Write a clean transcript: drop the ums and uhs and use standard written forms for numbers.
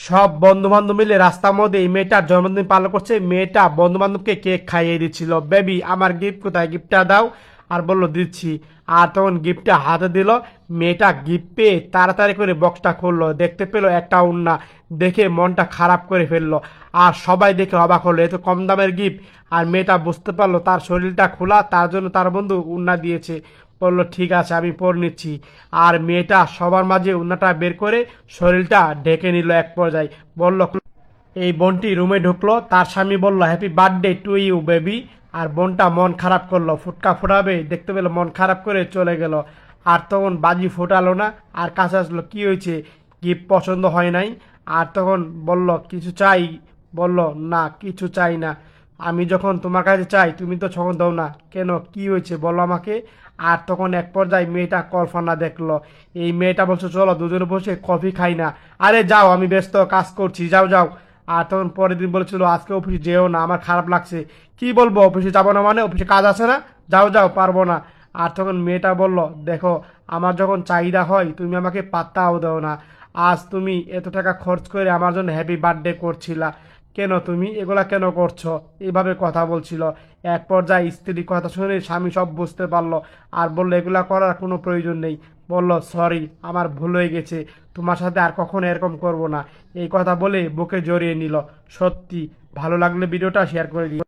সব বন্ধু বান্ধব মিলে রাস্তার মধ্যে এই মেয়েটার জন্মদিন পালন করছে। মেয়েটা বন্ধু বান্ধবকে কেক খাইয়ে দিচ্ছিল। বেবি আমার গিফট কোথায়, গিফটটা দাও। আর বললো দিচ্ছি। আর তখন গিফটটা হাতে দিল। মেয়েটা গিফট পেয়ে তাড়াতাড়ি করে বক্সটা খুললো, দেখতে পেলো একটা ওড়না। দেখে মনটা খারাপ করে ফেললো। আর সবাই দেখে অবাক হলো, এ তো কম দামের গিফট। আর মেয়েটা বুঝতে পারলো তার শরীরটা খোলা, তার জন্য তার বন্ধু ওড়না দিয়েছে। বললো ঠিক আছে আমি পরে নিচ্ছি। আর মেয়েটা সবার মাঝে ওড়নাটা বের করে শরীরটা ঢেকে নিল এক পর্যায়ে। বলল এই বোনটি রুমে ঢুকলো, তার স্বামী বলল happy birthday to you baby. আর বোনটা মন খারাপ করলো, ফুটকা ফোটাবে দেখতে পেলো, মন খারাপ করে চলে গেল। আর তখন বাজি ফোটালো না। আর কাছে আসলো, কি হয়েছে, গিফট পছন্দ হয় নাই? আর তখন বলল কিছু চাই? বলল না কিছু চাই না। আমি যখন তোমার কাছে চাই তুমি তো তখন দাও না কেন, কি হয়েছে বলো আমাকে। আর তখন এক পর্যায়ে মেয়েটা কল্পনা দেখলো। এই মেয়েটা বলছে চলো দুজনে বসে কফি খাই না। আরে যাও আমি ব্যস্ত কাজ করছি, যাও যাও। আর তখন পরের দিন বলেছিল আজকে অফিসে যেও না, আমার খারাপ লাগছে। কি বলবো অফিসে যাবো না মানে, অফিসে কাজ আছে না, যাও যাও পারবো না। আর তখন মেয়েটা বলল দেখো আমার যখন চাহিদা হয় তুমি আমাকে পাত্তাও দাও না। আজ তুমি এত টাকা খরচ করে আমার জন্য হ্যাপি বার্থডে করছিলা, কেন তুমি এগুলা কেন করছো? এইভাবে কথা বলছিল। এক পর্যায়ে স্ত্রী কথা শুনে স্বামী সব বুঝতে পারলো। আর বললো এগুলা করার কোনো প্রয়োজন নেই। বলল সরি আমার ভুল হয়ে গেছে, তোমার সাথে আর কখনো এরকম করব না। এই কথা বলে বুকে জড়িয়ে নিল। সত্যি ভালো লাগলে ভিডিওটা শেয়ার করে দিও।